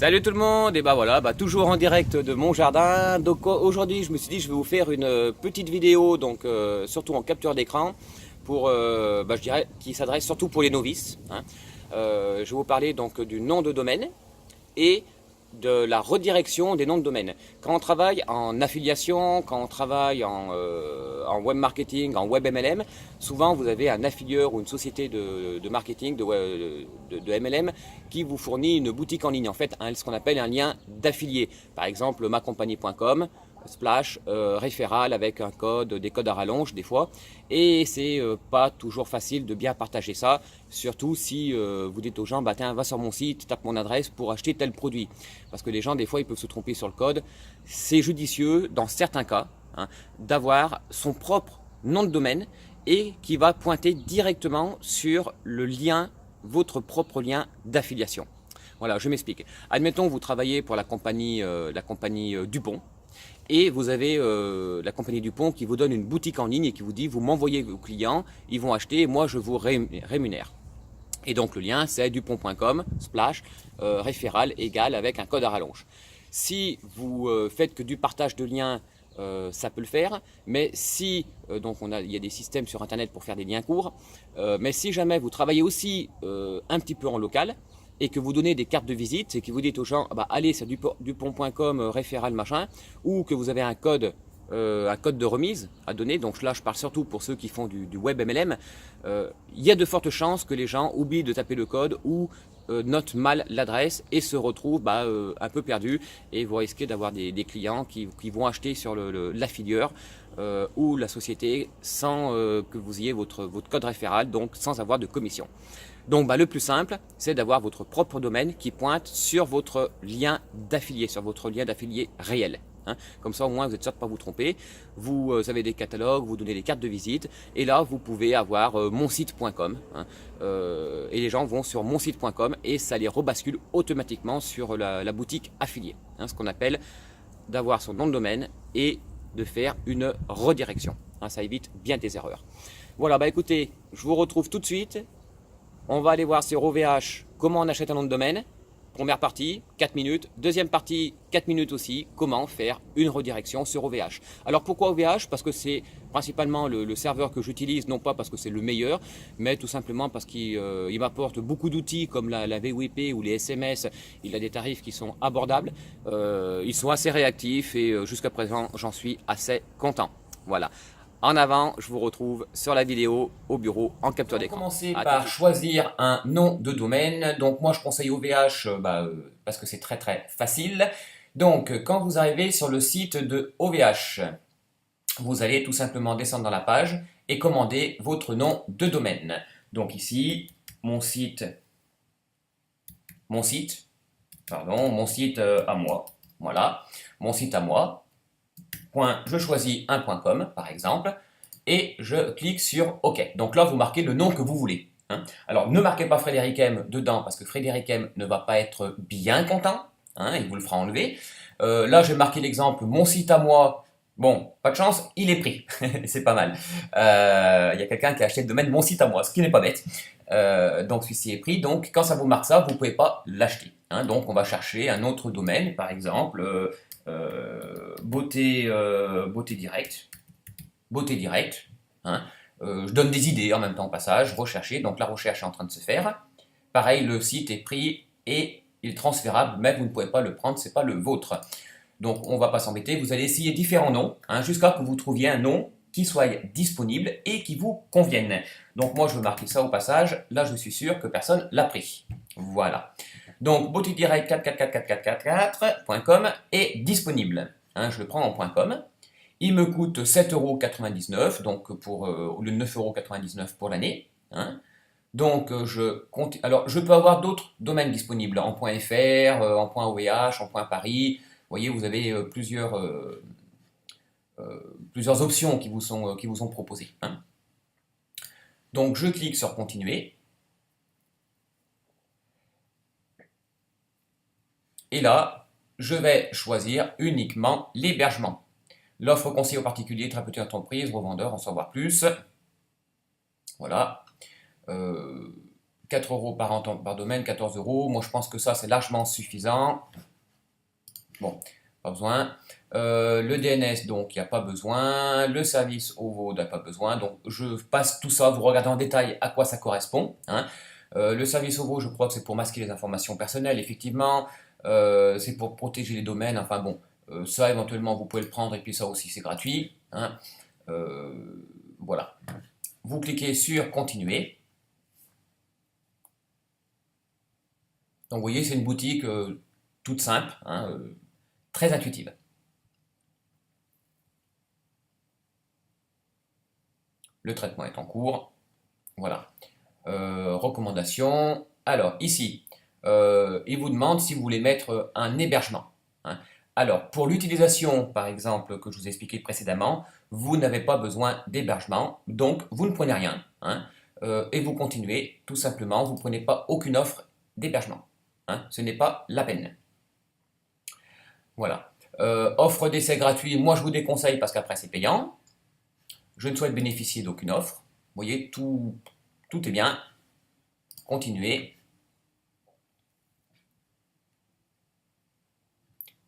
Salut tout le monde, et bah voilà, toujours en direct de mon jardin. Donc aujourd'hui je me suis dit je vais vous faire une petite vidéo, donc surtout en capture d'écran, pour je dirais qui s'adresse surtout pour les novices, hein. Je vais vous parler donc du nom de domaine et de la redirection des noms de domaine. Quand on travaille en affiliation, quand on travaille en web marketing, en web MLM, souvent vous avez un affilieur ou une société de marketing, de MLM, qui vous fournit une boutique en ligne, en fait, ce qu'on appelle un lien d'affilié. Par exemple, macompagnie.com, splash, référal avec un code, des codes à rallonge des fois, et c'est pas toujours facile de bien partager ça, surtout si vous dites aux gens, tiens, va sur mon site, tape mon adresse pour acheter tel produit, parce que les gens des fois ils peuvent se tromper sur le code. C'est judicieux dans certains cas, hein, d'avoir son propre nom de domaine et qui va pointer directement sur le lien, votre propre lien d'affiliation. Voilà, je m'explique. Admettons, vous travaillez pour la compagnie Dupont, et vous avez la compagnie Dupont qui vous donne une boutique en ligne et qui vous dit, vous m'envoyez vos clients, ils vont acheter, et moi je vous rémunère. Et donc le lien c'est dupont.com splash référal égal avec un code à rallonge. Si vous faites que du partage de liens, ça peut le faire, mais si, il y a des systèmes sur internet pour faire des liens courts, mais si jamais vous travaillez aussi un petit peu en local, et que vous donnez des cartes de visite, et que vous dites aux gens, allez sur dupont.com référal machin, ou que vous avez un code de remise à donner, donc là je parle surtout pour ceux qui font du web MLM, il y a de fortes chances que les gens oublient de taper le code ou notent mal l'adresse et se retrouvent un peu perdus, et vous risquez d'avoir des clients qui vont acheter sur l'affilieur ou la société sans que vous ayez votre code référal, donc sans avoir de commission. Donc le plus simple, c'est d'avoir votre propre domaine qui pointe sur votre lien d'affilié, sur votre lien d'affilié réel. Hein. Comme ça, au moins, vous êtes sûr de ne pas vous tromper. Vous avez des catalogues, vous donnez des cartes de visite, et là, vous pouvez avoir monsite.com. Hein, et les gens vont sur monsite.com et ça les rebascule automatiquement sur la boutique affiliée. Hein, ce qu'on appelle d'avoir son nom de domaine et de faire une redirection. Hein, ça évite bien des erreurs. Voilà, écoutez, je vous retrouve tout de suite. On va aller voir sur OVH comment on achète un nom de domaine. Première partie, 4 minutes. Deuxième partie, 4 minutes aussi, comment faire une redirection sur OVH. Alors pourquoi OVH? Parce que c'est principalement le serveur que j'utilise, non pas parce que c'est le meilleur, mais tout simplement parce qu'il m'apporte beaucoup d'outils comme la VoIP ou les SMS. Il a des tarifs qui sont abordables, ils sont assez réactifs et jusqu'à présent j'en suis assez content. Voilà. En avant, je vous retrouve sur la vidéo au bureau en capture d'écran. On va commencer par choisir un nom de domaine. Donc moi je conseille OVH parce que c'est très facile. Donc quand vous arrivez sur le site de OVH, vous allez tout simplement descendre dans la page et commander votre nom de domaine. Donc ici, mon site à moi. Voilà, mon site à moi. Je choisis un .com par exemple et je clique sur OK. Donc là vous marquez le nom que vous voulez. Hein. Alors ne marquez pas Frédéric M dedans parce que Frédéric M ne va pas être bien content, hein, il vous le fera enlever. Là j'ai marqué l'exemple mon site à moi. Bon, pas de chance, il est pris, c'est pas mal. Il y a quelqu'un qui a acheté le domaine mon site à moi, ce qui n'est pas bête. Donc celui-ci est pris, donc quand ça vous marque ça, vous ne pouvez pas l'acheter. Hein. Donc on va chercher un autre domaine, par exemple beauté direct. Hein. Je donne des idées en même temps au passage, rechercher, donc la recherche est en train de se faire. Pareil, le site est pris et il est transférable, mais vous ne pouvez pas le prendre, c'est pas le vôtre. Donc on va pas s'embêter, vous allez essayer différents noms, hein, jusqu'à que vous trouviez un nom qui soit disponible et qui vous convienne. Donc moi je veux marquer ça au passage, là je suis sûr que personne l'a pris. Voilà. Donc beauté direct 4444444.com est disponible. Hein, je le prends en .com. Il me coûte 7,99 €, donc pour le 9,99 € pour l'année. Hein. Donc alors je peux avoir d'autres domaines disponibles en .fr, en .ovh, en .paris. Vous voyez, vous avez plusieurs options qui vous sont proposées. Hein. Donc je clique sur continuer. Et là, je vais choisir uniquement l'hébergement. L'offre conseillée aux particuliers, très petites entreprises, revendeurs, en savoir plus. Voilà. 4 euros par domaine, 14 euros. Moi, je pense que ça, c'est largement suffisant. Bon, pas besoin. Le DNS, donc, il n'y a pas besoin. Le service OVO, il n'y a pas besoin. Donc, je passe tout ça. Vous regardez en détail à quoi ça correspond, hein. Le service OVO, je crois que c'est pour masquer les informations personnelles, effectivement. C'est pour protéger les domaines. Enfin bon, ça, éventuellement, vous pouvez le prendre. Et puis ça aussi, c'est gratuit, hein. Voilà. Vous cliquez sur Continuer. Donc, vous voyez, c'est une boutique toute simple, hein, très intuitive. Le traitement est en cours. Voilà. Recommandations. Alors, ici, il vous demande si vous voulez mettre un hébergement, hein. Alors, pour l'utilisation, par exemple, que je vous ai expliqué précédemment, vous n'avez pas besoin d'hébergement, donc vous ne prenez rien, hein, et vous continuez, tout simplement, vous ne prenez pas aucune offre d'hébergement, hein, ce n'est pas la peine. Voilà. Offre d'essai gratuit, moi je vous déconseille parce qu'après c'est payant. Je ne souhaite bénéficier d'aucune offre. Vous voyez, tout est bien. Continuez.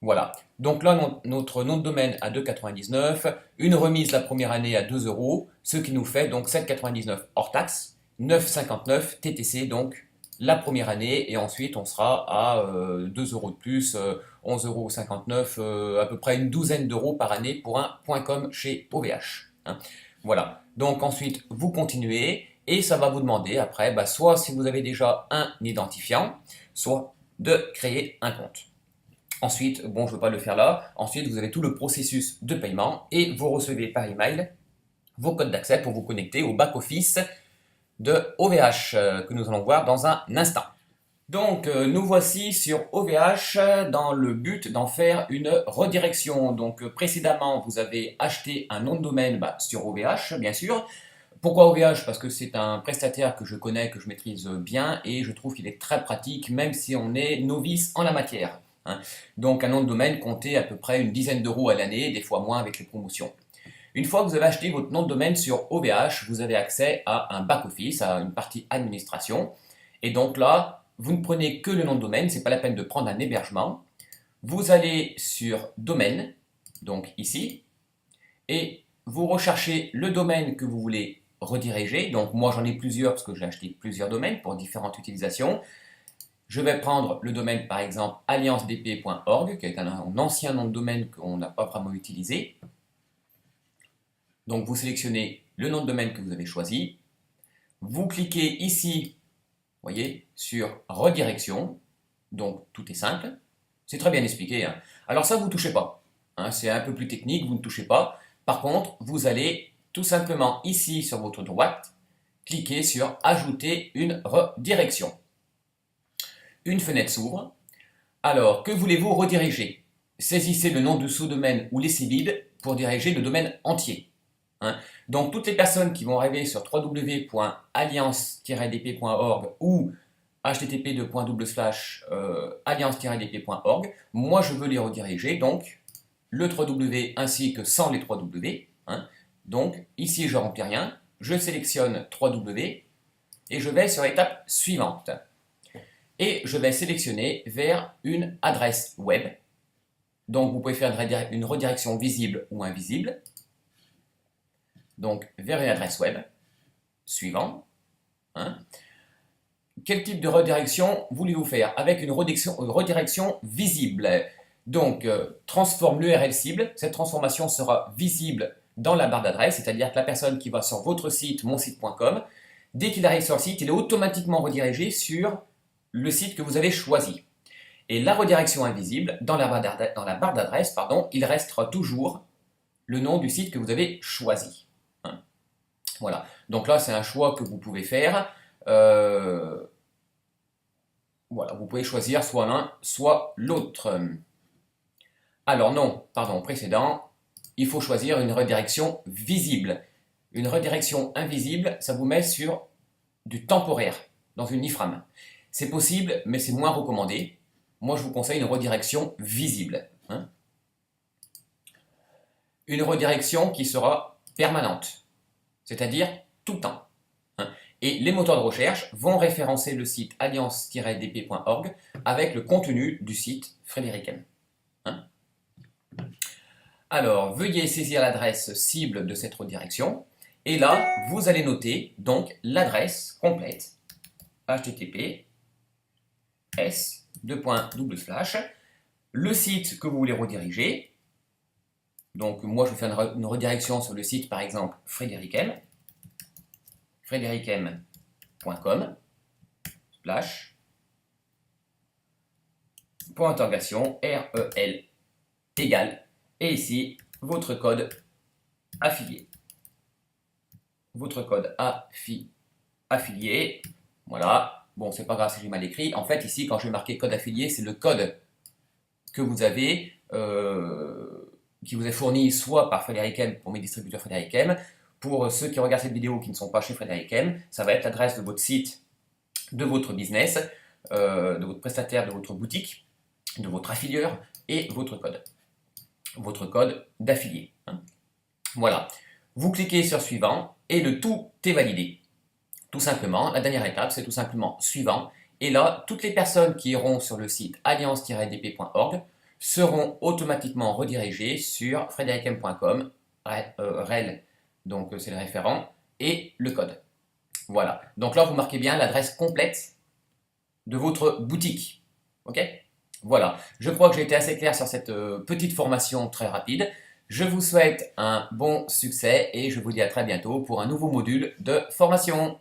Voilà. Donc là, notre nom de domaine à 2,99, une remise la première année à 2 euros, ce qui nous fait donc 7,99 hors taxe, 9,59 TTC donc la première année, et ensuite on sera à 2 euros de plus, 11,59 €, à peu près une douzaine d'euros par année pour un .com chez OVH, hein. Voilà. Donc ensuite vous continuez et ça va vous demander après, soit si vous avez déjà un identifiant, soit de créer un compte. Ensuite, bon, je ne veux pas le faire là. Ensuite, vous avez tout le processus de paiement et vous recevez par email vos codes d'accès pour vous connecter au back-office de OVH que nous allons voir dans un instant. Donc, nous voici sur OVH dans le but d'en faire une redirection. Donc, précédemment, vous avez acheté un nom de domaine sur OVH, bien sûr. Pourquoi OVH? Parce que c'est un prestataire que je connais, que je maîtrise bien et je trouve qu'il est très pratique, même si on est novice en la matière, hein. Donc un nom de domaine comptez à peu près une dizaine d'euros à l'année, des fois moins avec les promotions. Une fois que vous avez acheté votre nom de domaine sur OVH, vous avez accès à un back-office, à une partie administration. Et donc là, vous ne prenez que le nom de domaine, c'est pas la peine de prendre un hébergement. Vous allez sur domaine, donc ici, et vous recherchez le domaine que vous voulez rediriger. Donc moi j'en ai plusieurs parce que j'ai acheté plusieurs domaines pour différentes utilisations. Je vais prendre le domaine par exemple alliancedp.org, qui est un ancien nom de domaine qu'on n'a pas vraiment utilisé. Donc vous sélectionnez le nom de domaine que vous avez choisi. Vous cliquez ici, vous voyez, sur redirection. Donc tout est simple. C'est très bien expliqué, hein. Alors ça, vous ne touchez pas, hein, c'est un peu plus technique, vous ne touchez pas. Par contre, vous allez tout simplement ici sur votre droite, cliquer sur ajouter une redirection. Une fenêtre s'ouvre. Alors, que voulez-vous rediriger? Saisissez le nom du sous-domaine ou laissez vide pour diriger le domaine entier, hein. Donc, toutes les personnes qui vont arriver sur www.alliance-dp.org ou http://alliance-dp.org, moi je veux les rediriger, donc le 3W ainsi que sans les 3W, hein. Donc, ici je ne remplis rien, je sélectionne 3W et je vais sur l'étape suivante. Et je vais sélectionner vers une adresse web. Donc vous pouvez faire une redirection visible ou invisible. Donc vers une adresse web. Suivant, hein. Quel type de redirection voulez-vous faire? Avec une redirection visible. Donc transforme l'URL cible. Cette transformation sera visible dans la barre d'adresse, c'est-à-dire que la personne qui va sur votre site, monsite.com, dès qu'il arrive sur le site, il est automatiquement redirigé sur le site que vous avez choisi. Et la redirection invisible, dans la barre d'adresse, il restera toujours le nom du site que vous avez choisi, hein. Voilà. Donc là, c'est un choix que vous pouvez faire. Voilà, vous pouvez choisir soit l'un, soit l'autre. Alors non, pardon, précédent, il faut choisir une redirection visible. Une redirection invisible, ça vous met sur du temporaire, dans une iframe. C'est possible, mais c'est moins recommandé. Moi, je vous conseille une redirection visible, hein. Une redirection qui sera permanente, c'est-à-dire tout le temps, hein. Et les moteurs de recherche vont référencer le site alliance-dp.org avec le contenu du site Frédéric M. Hein? Alors, veuillez saisir l'adresse cible de cette redirection. Et là, vous allez noter donc l'adresse complète http le site que vous voulez rediriger. Donc moi je vais faire une redirection sur le site par exemple frédéricm.com point d'interrogation REL égale, et ici votre code affilié. Votre code affilié, voilà. Bon, c'est pas grave si j'ai mal écrit. En fait, ici, quand je vais marquer code affilié, c'est le code que vous avez, qui vous est fourni soit par Frédéric M pour mes distributeurs Frédéric M. Pour ceux qui regardent cette vidéo qui ne sont pas chez Frédéric M, ça va être l'adresse de votre site, de votre business, de votre prestataire, de votre boutique, de votre affilieur et votre code d'affilié. Hein. Voilà. Vous cliquez sur suivant et le tout est validé. Tout simplement, la dernière étape, c'est tout simplement suivant. Et là, toutes les personnes qui iront sur le site alliance-dp.org seront automatiquement redirigées sur frédéricm.com, REL, donc c'est le référent, et le code. Voilà. Donc là, vous marquez bien l'adresse complète de votre boutique. Ok ? Voilà. Je crois que j'ai été assez clair sur cette petite formation très rapide. Je vous souhaite un bon succès et je vous dis à très bientôt pour un nouveau module de formation.